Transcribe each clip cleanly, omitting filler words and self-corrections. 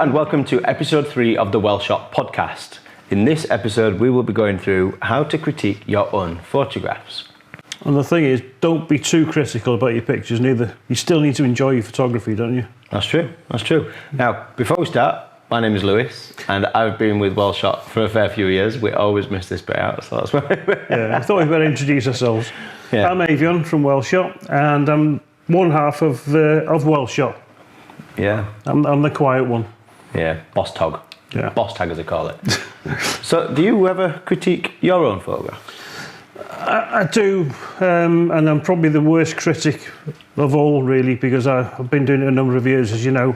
and welcome to episode 3 of the Welshot podcast. In this episode, we will be going through how to critique your own photographs. And the thing is, don't be too critical about your pictures neither. You still need to enjoy your photography, don't you? That's true. Now, before we start, my name is Lewis, and I've been with Welshot for a fair few years. We always miss this bit out, so that's why. Yeah, I thought we'd better introduce ourselves. Yeah. I'm Avion from Welshot, and I'm one half of Welshot. Yeah. I'm the quiet one. Yeah, boss tog. Yeah. Boss tag, as they call it. So, do you ever critique your own photographs? I do, and I'm probably the worst critic of all, really, because I've been doing it a number of years, as you know.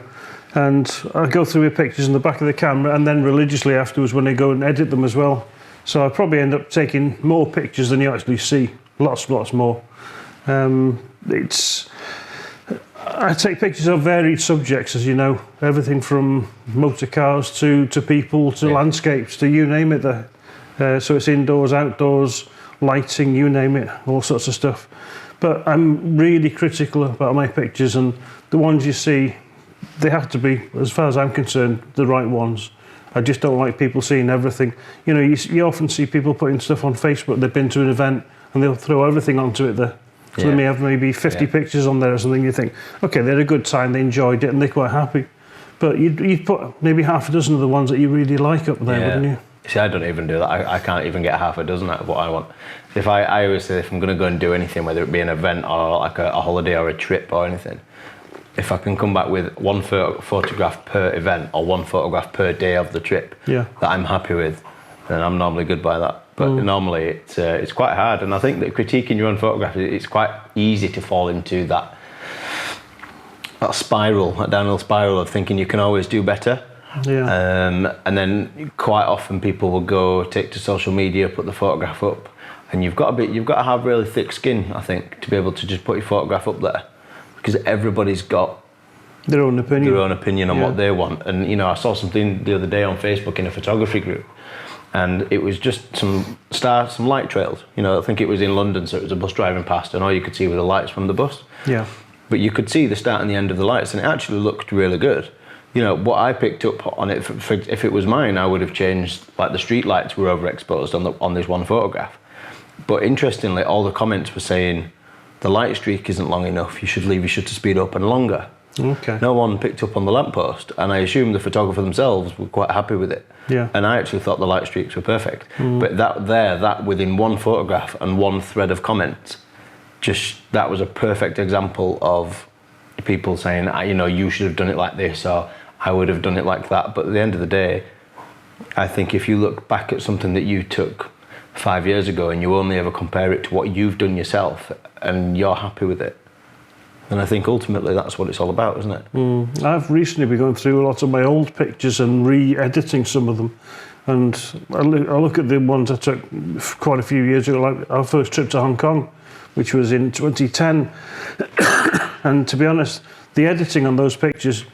And I go through my pictures in the back of the camera, and then religiously afterwards when I go and edit them as well. So I probably end up taking more pictures than you actually see. Lots more. I take pictures of varied subjects, as you know, everything from motor cars to people to landscapes to you name it. So it's indoors, outdoors, lighting, you name it, all sorts of stuff. But I'm really critical about my pictures, and the ones you see, they have to be, as far as I'm concerned, the right ones. I just don't like people seeing everything. You know, you often see people putting stuff on Facebook. They've been to an event and they'll throw everything onto it there. So they may have maybe 50 pictures on there or something. You think, okay, they had a good time, they enjoyed it, and they're quite happy. But you'd put maybe half a dozen of the ones that you really like up there, wouldn't you? See, I don't even do that. I can't even get half a dozen out of what I want. If I always say, if I'm going to go and do anything, whether it be an event or like a holiday or a trip or anything, if I can come back with one photograph per event or one photograph per day of the trip that I'm happy with, then I'm normally good by that. But normally it's quite hard, and I think that critiquing your own photograph, it's quite easy to fall into that spiral, that downhill spiral of thinking you can always do better. Yeah. And then quite often people will take to social media, put the photograph up, and you've got to have really thick skin, I think, to be able to just put your photograph up there, because everybody's got their own opinion on what they want. And you know, I saw something the other day on Facebook in a photography group, and it was just some light trails. You know, I think it was in London, so it was a bus driving past, and all you could see were the lights from the bus. Yeah. But you could see the start and the end of the lights, and it actually looked really good. You know, what I picked up on it, if it was mine, I would have changed, like the street lights were overexposed on this one photograph. But interestingly, all the comments were saying, the light streak isn't long enough, you should leave your shutter speed open longer. Okay. No one picked up on the lamppost, and I assume the photographer themselves were quite happy with it. Yeah. And I actually thought the light streaks were perfect. But that within one photograph and one thread of comments, that was a perfect example of people saying, you know, you should have done it like this, or I would have done it like that. But at the end of the day, I think if you look back at something that you took 5 years ago and you only ever compare it to what you've done yourself and you're happy with it, and I think ultimately that's what it's all about, isn't it? I've recently been going through a lot of my old pictures and re-editing some of them. And I look at the ones I took quite a few years ago, like our first trip to Hong Kong, which was in 2010. And to be honest, the editing on those pictures,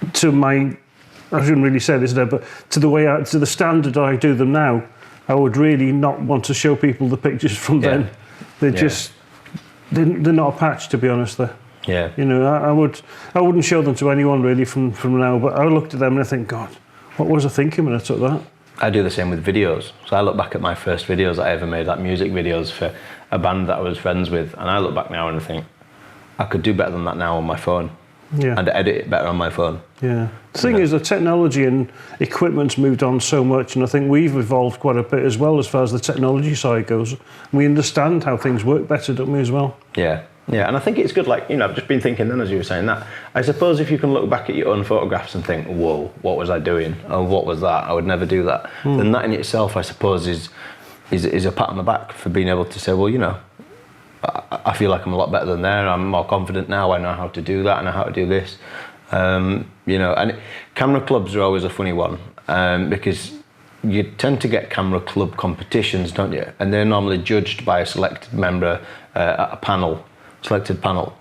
I shouldn't really say this there, but to the standard I do them now, I would really not want to show people the pictures from then. They're not a patch, to be honest. Yeah. You know, I wouldn't show them to anyone really from now. But I looked at them and I think, God, what was I thinking when I took that? I do the same with videos. So I look back at my first videos that I ever made, like music videos for a band that I was friends with, and I look back now and I think I could do better than that now on my phone. Yeah. And edit it better on my phone. Yeah. The thing is, the technology and equipment's moved on so much, and I think we've evolved quite a bit as well as far as the technology side goes. We understand how things work better, don't we, as well? Yeah. Yeah, and I think it's good, like, you know, I've just been thinking then as you were saying that, I suppose if you can look back at your own photographs and think, whoa, what was I doing? Or what was that? I would never do that. Then that in itself, I suppose, is a pat on the back for being able to say, well, you know, I feel like I'm a lot better than there. I'm more confident now. I know how to do that. I know how to do this. You know, and camera clubs are always a funny one because you tend to get camera club competitions, don't you? And they're normally judged by a selected member at a selected panel,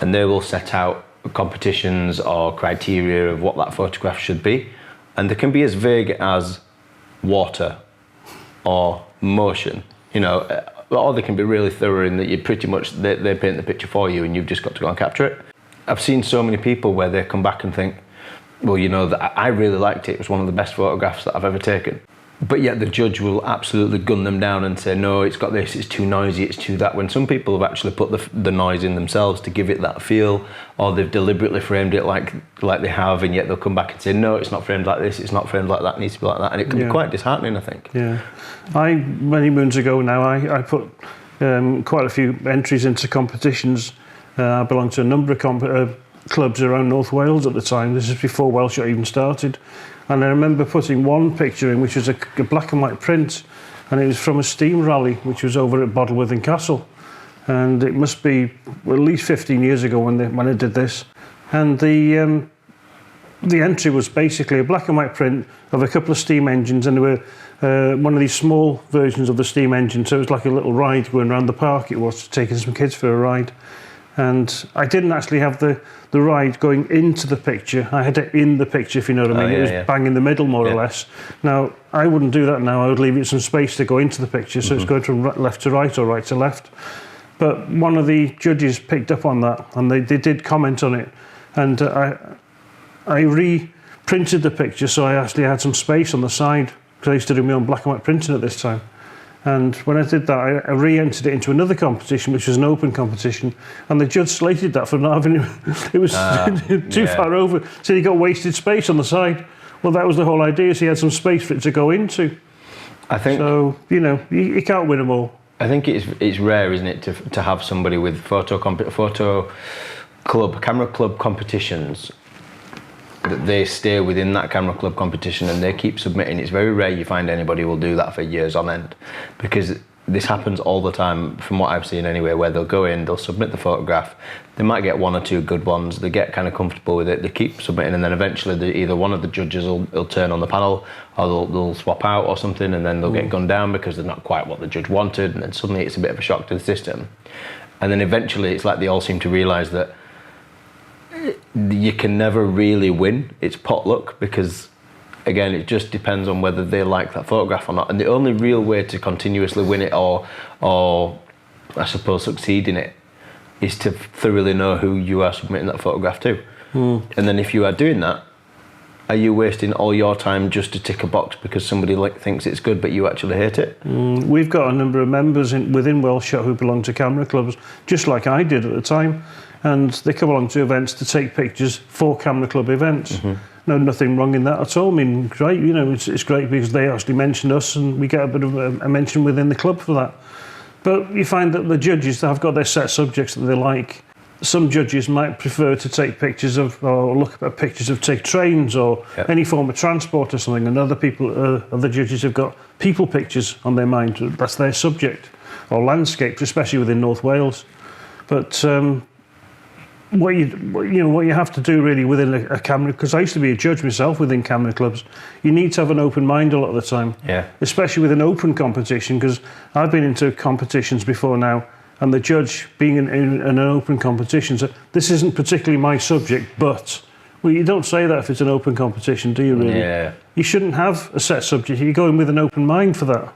and they will set out competitions or criteria of what that photograph should be, and they can be as vague as water or motion. You know. Or they can be really thorough in that you pretty much, they paint the picture for you and you've just got to go and capture it. I've seen so many people where they come back and think, well, you know, that I really liked it. It was one of the best photographs that I've ever taken. But yet the judge will absolutely gun them down and say, no, it's got this, it's too noisy, it's too that. When some people have actually put the noise in themselves to give it that feel, or they've deliberately framed it like they have, and yet they'll come back and say, no, it's not framed like this, it's not framed like that, it needs to be like that. And it can be quite disheartening, I think. Yeah. Many moons ago now, I put quite a few entries into competitions. I belonged to a number of clubs around North Wales at the time. This is before Welshot even started. And I remember putting one picture in, which was a black and white print, and it was from a steam rally, which was over at Bottleworth Castle. And it must be at least 15 years ago when I did this. And the entry was basically a black and white print of a couple of steam engines, and there were one of these small versions of the steam engine, so it was like a little ride going around the park. It was taking some kids for a ride. And I didn't actually have the ride going into the picture. I had it in the picture, if you know what I mean. It was bang in the middle, more or less. Now, I wouldn't do that now. I would leave it some space to go into the picture, so it's going from left to right or right to left. But one of the judges picked up on that, and they did comment on it. And I reprinted the picture, so I actually had some space on the side, because I used to do my own black and white printing at this time. And when I did that, I re-entered it into another competition, which was an open competition, and the judge slated that for not having it was too far over. So he got wasted space on the side. Well, that was the whole idea. So he had some space for it to go into. I think so. You know, you can't win them all. I think it's rare, isn't it, to have somebody with photo club, camera club competitions, that they stay within that camera club competition and they keep submitting. It's very rare you find anybody who will do that for years on end, because this happens all the time, from what I've seen anyway, where they'll go in, they'll submit the photograph, they might get one or two good ones, they get kind of comfortable with it, they keep submitting, and then eventually either one of the judges will turn on the panel, or they'll swap out or something, and then they'll get gunned down because they're not quite what the judge wanted, and then suddenly it's a bit of a shock to the system. And then eventually it's like they all seem to realise that you can never really win. It's potluck, because again, it just depends on whether they like that photograph or not. And the only real way to continuously win it, or I suppose succeed in it, is to thoroughly know who you are submitting that photograph to. And then if you are doing that, are you wasting all your time just to tick a box because somebody thinks it's good but you actually hate it? We've got a number of members within Welshot who belong to camera clubs, just like I did at the time. And they come along to events to take pictures for camera club events. No, nothing wrong in that at all. I mean, great, you know, it's great because they actually mention us and we get a bit of a mention within the club for that. But you find that the judges have got their set subjects that they like. Some judges might prefer to take pictures of, or look at pictures of take trains or any form of transport or something, and other judges have got people pictures on their mind. That's their subject, or landscapes, especially within North Wales. But what you have to do really within a camera, because I used to be a judge myself within camera clubs, you need to have an open mind a lot of the time. Especially with an open competition, because I've been into competitions before now, and the judge being in an open competition, so this isn't particularly my subject, but well, you don't say that if it's an open competition, do you really? You shouldn't have a set subject. You go in with an open mind for that.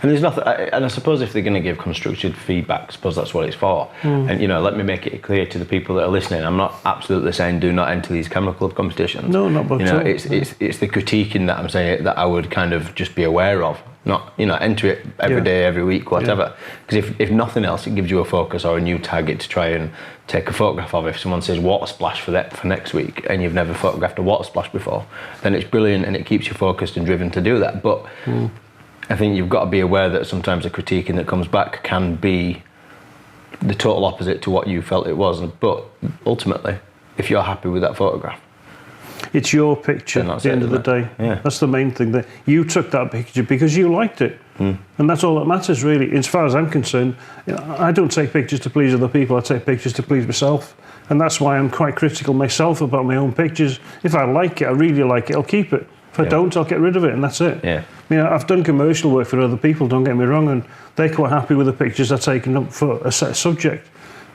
And there's nothing, and I suppose if they're going to give constructive feedback, I suppose that's what it's for. And you know, let me make it clear to the people that are listening, I'm not absolutely saying do not enter these camera club competitions. No, not at all. It's the critiquing that I'm saying that I would kind of just be aware of. Not, enter it every day, every week, whatever. Because if nothing else, it gives you a focus or a new target to try and take a photograph of. If someone says water splash for next week and you've never photographed a water splash before, then it's brilliant and it keeps you focused and driven to do that. But I think you've got to be aware that sometimes the critiquing that comes back can be the total opposite to what you felt it was. But ultimately, if you're happy with that photograph, it's your picture at the end of the day. That's the main thing, that you took that picture because you liked it. And that's all that matters, really. As far as I'm concerned, I don't take pictures to please other people, I take pictures to please myself. And that's why I'm quite critical myself about my own pictures. If I like it, I really like it, I'll keep it. If I don't, I'll get rid of it, and that's it. I mean, I've done commercial work for other people, don't get me wrong, and they're quite happy with the pictures I've taken up for a set subject.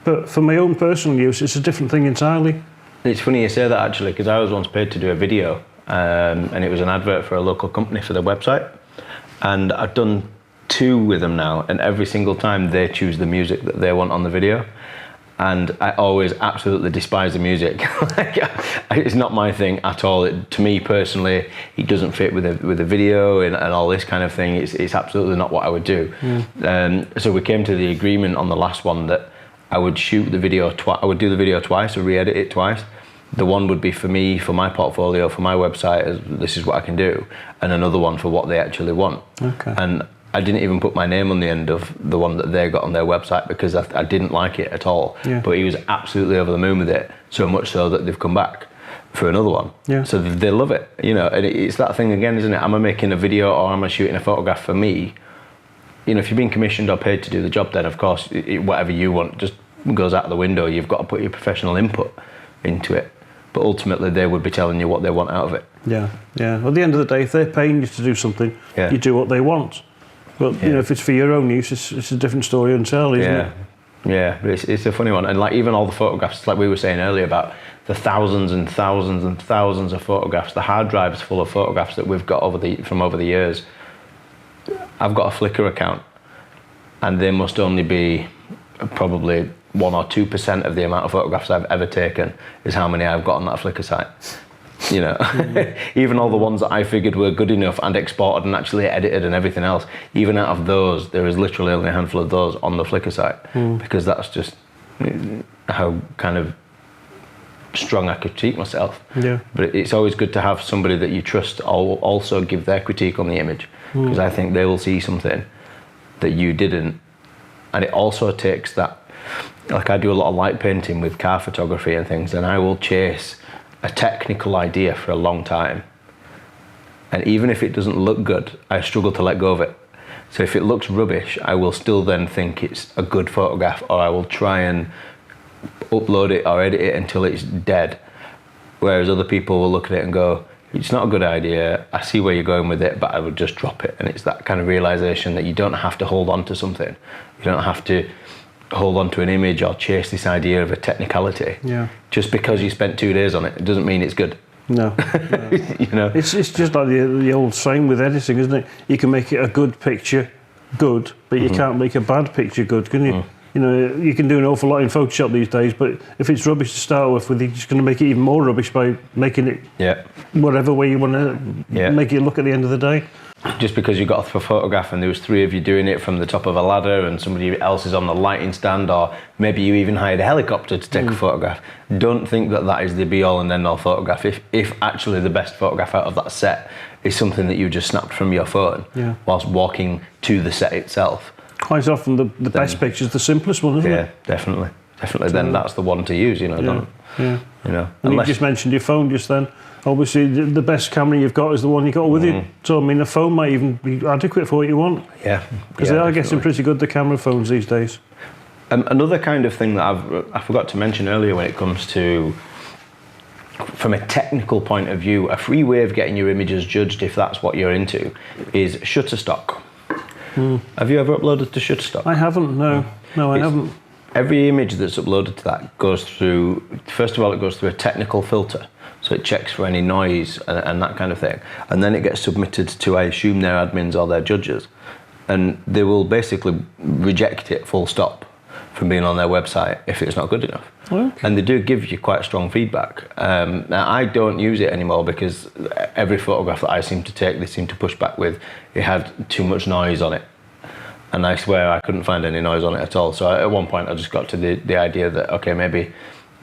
But for my own personal use, it's a different thing entirely. It's funny you say that, actually, because I was once paid to do a video, and it was an advert for a local company for their website. And I've done 2 with them now, and every single time they choose the music that they want on the video. And I always absolutely despise the music. Like, it's not my thing at all. To me personally, it doesn't fit with the video and all this kind of thing. It's absolutely not what I would do. So we came to the agreement on the last one that I would shoot the video I would do the video twice or re-edit it twice. The one would be for me, for my portfolio, for my website, as this is what I can do, and another one for what they actually want. Okay. And I didn't even put my name on the end of the one that they got on their website because I didn't like it at all. Yeah. But he was absolutely over the moon with it, so much so that they've come back for another one. Yeah. So they love it, you know. And it's that thing again, isn't it? Am I making a video or am I shooting a photograph for me? You know, if you're being commissioned or paid to do the job, then of course whatever you want just goes out the window. You've got to put your professional input into it. But ultimately, they would be telling you what they want out of it. Yeah, yeah. Well, at the end of the day, if they're paying you to do something, you do what they want. But you know, if it's for your own use, it's a different story entirely, isn't it? Yeah, but it's a funny one. And like even all the photographs, like we were saying earlier about the thousands and thousands and thousands of photographs, the hard drives full of photographs that we've got from over the years. I've got a Flickr account, and they must only be probably 1 or 2% of the amount of photographs I've ever taken is how many I've got on that Flickr site. You know, even all the ones that I figured were good enough and exported and actually edited and everything else, even out of those, there is literally only a handful of those on the Flickr site because that's just how kind of strong I critique myself. Yeah. But it's always good to have somebody that you trust also give their critique on the image because I think they will see something that you didn't. And it also takes that, like I do a lot of light painting with car photography and things, and I will chase a technical idea for a long time. And even if it doesn't look good, I struggle to let go of it. So if it looks rubbish, I will still then think it's a good photograph, or I will try and upload it or edit it until it's dead. Whereas other people will look at it and go, it's not a good idea, I see where you're going with it, but I would just drop it. And it's that kind of realization that you don't have to hold on to something. You don't have to hold on to an image or chase this idea of a technicality. Yeah. Just because you spent 2 days on it, it doesn't mean it's good. No. You know? It's just like the old saying with editing, isn't it? You can make it a good picture good, but you can't make a bad picture good, can you? You know, you can do an awful lot in Photoshop these days, but if it's rubbish to start with, you're just going to make it even more rubbish by making it whatever way you want to make it look at the end of the day. Just because you got off a photograph and there was 3 of you doing it from the top of a ladder and somebody else is on the lighting stand, or maybe you even hired a helicopter to take a photograph, don't think that that is the be-all and end-all photograph. If actually the best photograph out of that set is something that you just snapped from your phone whilst walking to the set itself. Quite often the best picture is the simplest one, isn't it? Yeah, definitely. Then that's the one to use, you know. You know, and you just mentioned your phone just then. Obviously, the best camera you've got is the one you got with you. So, I mean, a phone might even be adequate for what you want. Yeah. Because they are getting pretty good, the camera phones these days. Another kind of thing that I forgot to mention earlier when it comes to, from a technical point of view, a free way of getting your images judged, if that's what you're into, is Shutterstock. Have you ever uploaded to Shutterstock? I haven't, no. No, I haven't. Every image that's uploaded to that goes through, first of all, it goes through a technical filter. So it checks for any noise and that kind of thing. And then it gets submitted to, I assume, their admins or their judges. And they will basically reject it full stop from being on their website if it's not good enough. Okay. And they do give you quite strong feedback. Now, I don't use it anymore because every photograph that I seem to take, they seem to push back with, it had too much noise on it. And I swear I couldn't find any noise on it at all. So at one point I just got to the idea that, okay, maybe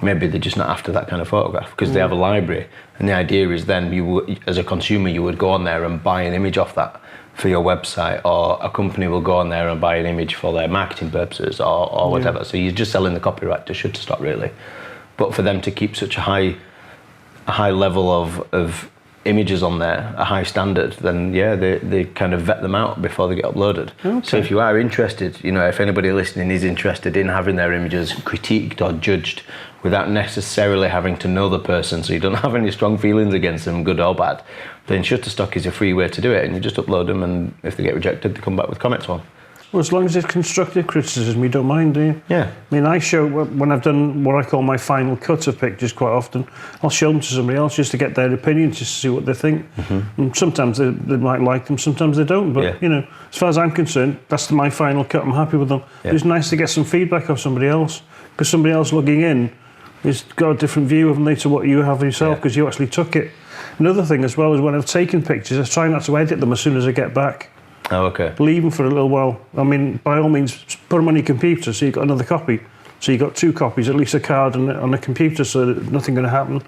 they're just not after that kind of photograph because they have a library, and the idea is then you, as a consumer, you would go on there and buy an image off that for your website, or a company will go on there and buy an image for their marketing purposes or whatever. So you're just selling the copyright to Shutterstock, really. But for them to keep such a high level of images on there, a high standard, then they kind of vet them out before they get uploaded. Okay. So if you are interested, you know, if anybody listening is interested in having their images critiqued or judged without necessarily having to know the person, so you don't have any strong feelings against them, good or bad, then Shutterstock is a free way to do it, and you just upload them, and if they get rejected, they come back with comments on. Well, as long as it's constructive criticism, you don't mind, do you? Yeah. I mean, I show, when I've done what I call my final cut of pictures quite often, I'll show them to somebody else just to get their opinion, just to see what they think. And sometimes they might like them, sometimes they don't. But, you know, as far as I'm concerned, that's my final cut. I'm happy with them. But it's nice to get some feedback off somebody else, because somebody else looking in has got a different view of them to what you have yourself, because you actually took it. Another thing as well is when I've taken pictures, I try not to edit them as soon as I get back. Oh, okay. Leave them for a little while. I mean, by all means, put them on your computer so you've got another copy. So you've got 2 copies, at least a card on a computer, so that nothing going to happen.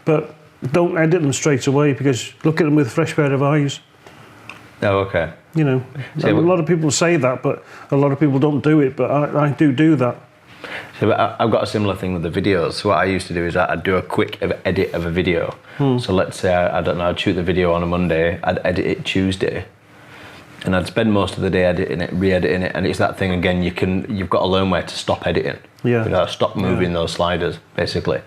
But don't edit them straight away, because look at them with a fresh pair of eyes. Oh, okay. You know, a lot of people say that, but a lot of people don't do it, but I do that. So I've got a similar thing with the videos. So what I used to do is I'd do a quick edit of a video. So let's say, I don't know, I'd shoot the video on a Monday, I'd edit it Tuesday. And I'd spend most of the day editing it, re-editing it, and it's that thing again. You've got to learn where to stop editing. Yeah. You know, stop moving those sliders, basically.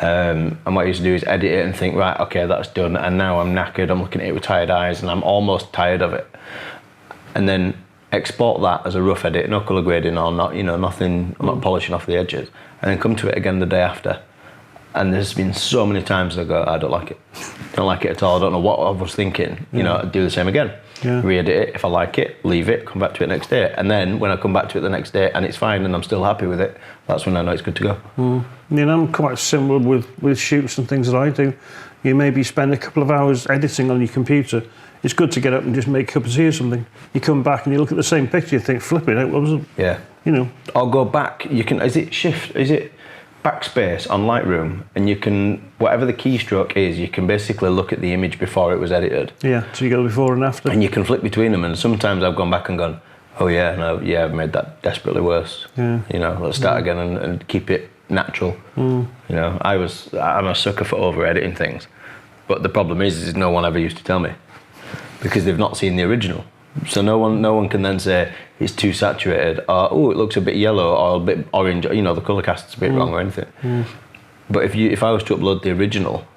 And what I used to do is edit it and think, right, okay, that's done. And now I'm knackered. I'm looking at it with tired eyes, and I'm almost tired of it. And then export that as a rough edit, no colour grading or not, you know, nothing. I'm not polishing off the edges, and then come to it again the day after. And there's been so many times I go, I don't like it. Don't like it at all. I don't know what I was thinking. You know, I'd do the same again. Re-edit it. If I like it, leave it, come back to it next day. And then when I come back to it the next day and it's fine and I'm still happy with it, that's when I know it's good to go. You know, I'm quite similar with shoots and things that I do. You maybe spend a couple of hours editing on your computer. It's good to get up and just make a cup of tea or something. You come back and you look at the same picture, you think, flip it, what was it? Yeah. You know. Or go back. You can, is it backspace on Lightroom, and you can, whatever the keystroke is, you can basically look at the image before it was edited. Yeah, so you go before and after. And you can flip between them, and sometimes I've gone back and gone, oh yeah, no, yeah, I've made that desperately worse. Yeah. You know, let's start again and keep it natural. You know, I'm a sucker for over editing things. But the problem is no one ever used to tell me, because they've not seen the original. So no one can then say it's too saturated, or oh, it looks a bit yellow or a bit orange. You know, the colour cast's a bit wrong or anything. But if I was to upload the original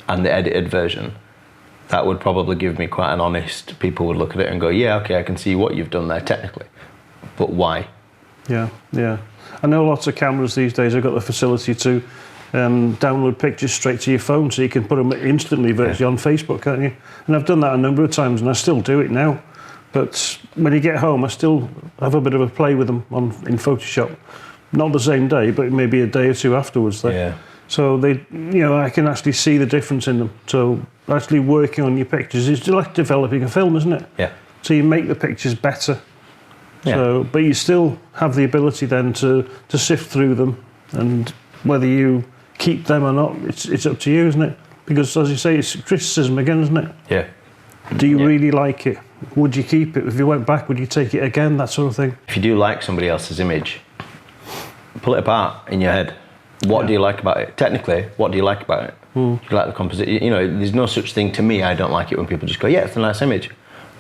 and the edited version, that would probably give me quite an honest. People would look at it and go, yeah, okay, I can see what you've done there technically, but why? Yeah. I know lots of cameras these days have got the facility to download pictures straight to your phone, so you can put them instantly virtually on Facebook, can't you? And I've done that a number of times, and I still do it now. But when you get home, I still have a bit of a play with them in Photoshop. Not the same day, but maybe a day or two afterwards. So they, you know, I can actually see the difference in them. So actually working on your pictures is like developing a film, isn't it? Yeah. So you make the pictures better. Yeah. So, but you still have the ability then to sift through them, and whether you keep them or not, it's up to you, isn't it? Because as you say, it's criticism again, isn't it? Yeah. Do you really like it? Would you keep it? If you went back, would you take it again? That sort of thing. If you do like somebody else's image, pull it apart in your head. What do you like about it? Technically, what do you like about it? Do you like the composition? You know, there's no such thing to me. I don't like it when people just go, yeah, it's a nice image.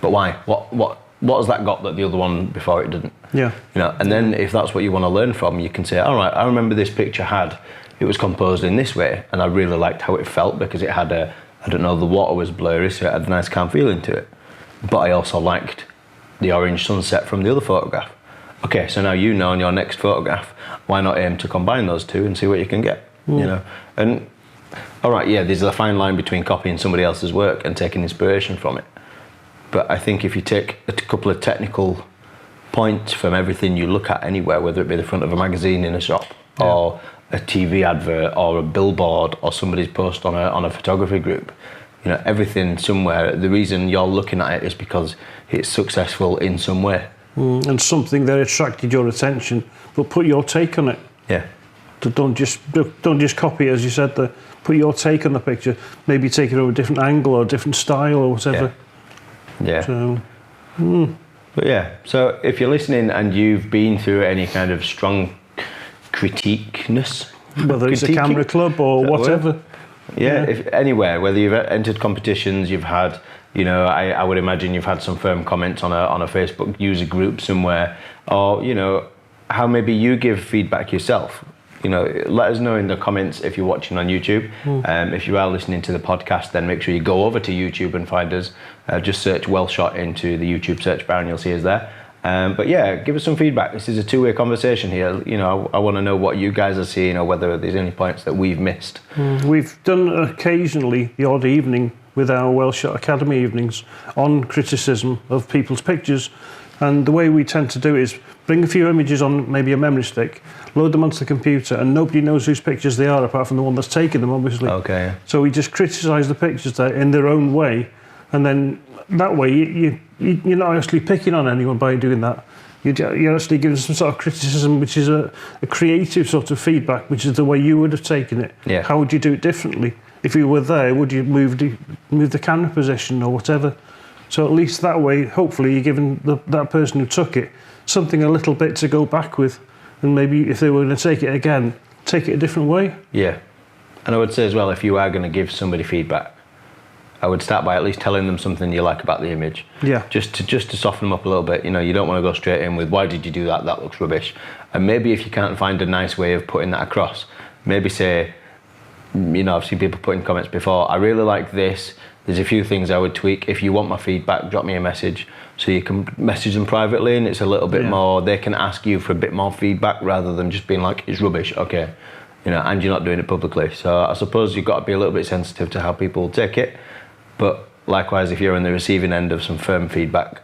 But why? What has that got that the other one before it didn't? Yeah. You know, and then if that's what you want to learn from, you can say, all right, I remember this picture it was composed in this way, and I really liked how it felt because it had I don't know, the water was blurry, so it had a nice calm feeling to it. But I also liked the orange sunset from the other photograph. Okay, so now you know in your next photograph, why not aim to combine those two and see what you can get, you know? And, all right, yeah, there's a fine line between copying somebody else's work and taking inspiration from it. But I think if you take a couple of technical points from everything you look at anywhere, whether it be the front of a magazine in a shop, or a TV advert, or a billboard, or somebody's post on a photography group, you know, everything somewhere, the reason you're looking at it is because it's successful in some way. And something that attracted your attention, but put your take on it. Yeah. Don't just copy it, as you said, put your take on the picture, maybe take it from a different angle or a different style or whatever. Yeah. So, But yeah, so if you're listening and you've been through any kind of strong critiqueness, whether it's a camera club or whatever. Yeah, if anywhere, whether you've entered competitions, you've had, you know, I would imagine you've had some firm comments on a Facebook user group somewhere, or, you know, how maybe you give feedback yourself. You know, let us know in the comments if you're watching on YouTube. If you are listening to the podcast, then make sure you go over to YouTube and find us. Just search Welshot into the YouTube search bar and you'll see us there. But yeah, give us some feedback. This is a two-way conversation here. You know, I want to know what you guys are seeing or whether there's any points that we've missed. We've done occasionally the odd evening with our Welshot Academy evenings on criticism of people's pictures. And the way we tend to do it is bring a few images on maybe a memory stick, load them onto the computer, and nobody knows whose pictures they are apart from the one that's taken them, obviously. Okay. Yeah. So we just criticise the pictures there in their own way, and then that way you're not actually picking on anyone by doing that. You're actually giving some sort of criticism, which is a creative sort of feedback, which is the way you would have taken it. Yeah. How would you do it differently? If you were there, would you move the camera position or whatever? So at least that way, hopefully, you're giving that person who took it something a little bit to go back with, and maybe if they were going to take it again, take it a different way. Yeah, and I would say as well, if you are going to give somebody feedback, I would start by at least telling them something you like about the image. Yeah. Just to soften them up a little bit. You know, you don't want to go straight in with, why did you do that? That looks rubbish. And maybe if you can't find a nice way of putting that across, maybe say, you know, I've seen people put in comments before, I really like this. There's a few things I would tweak. If you want my feedback, drop me a message. So you can message them privately, and it's a little bit more, they can ask you for a bit more feedback rather than just being like, it's rubbish, okay. You know, and you're not doing it publicly. So I suppose you've got to be a little bit sensitive to how people take it. But likewise, if you're on the receiving end of some firm feedback,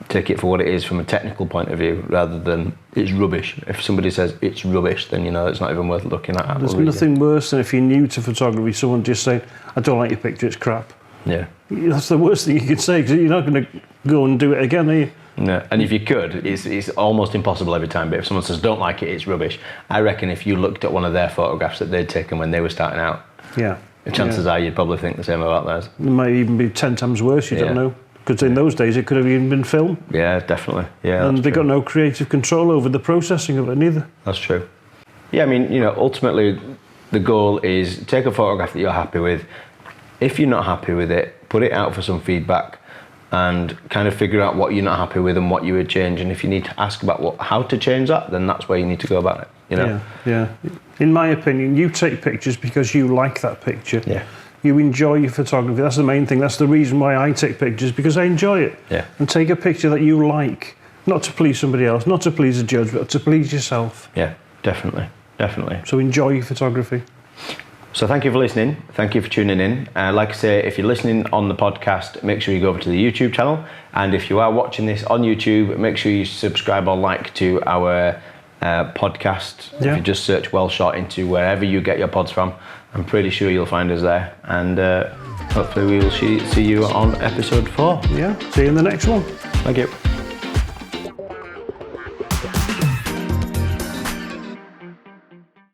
take it for what it is from a technical point of view rather than it's rubbish. If somebody says it's rubbish, then you know it's not even worth looking at. There's nothing worse than if you're new to photography, someone just saying, I don't like your picture, it's crap. Yeah. That's the worst thing you can say, because you're not going to go and do it again, are you? No. And if you could, it's almost impossible every time, but if someone says don't like it, it's rubbish, I reckon if you looked at one of their photographs that they'd taken when they were starting out, the chances are you'd probably think the same about theirs. It might even be 10 times worse, you don't know. Because in those days it could have even been film. Yeah, definitely. Yeah, and they got no creative control over the processing of it neither. That's true. Yeah, I mean, you know, ultimately the goal is take a photograph that you're happy with. If you're not happy with it, put it out for some feedback and kind of figure out what you're not happy with and what you would change. And if you need to ask about how to change that, then that's where you need to go about it, you know? Yeah. In my opinion, you take pictures because you like that picture. Yeah. You enjoy your photography. That's the main thing. That's the reason why I take pictures, because I enjoy it. Yeah. And take a picture that you like, not to please somebody else, not to please a judge, but to please yourself. Yeah, definitely. So enjoy your photography. So thank you for listening. Thank you for tuning in. Like I say, if you're listening on the podcast, make sure you go over to the YouTube channel. And if you are watching this on YouTube, make sure you subscribe or like to our podcast. Yeah. If you just search Welshot into wherever you get your pods from, I'm pretty sure you'll find us there. And hopefully we will see you on episode 4. Yeah, see you in the next one. Thank you.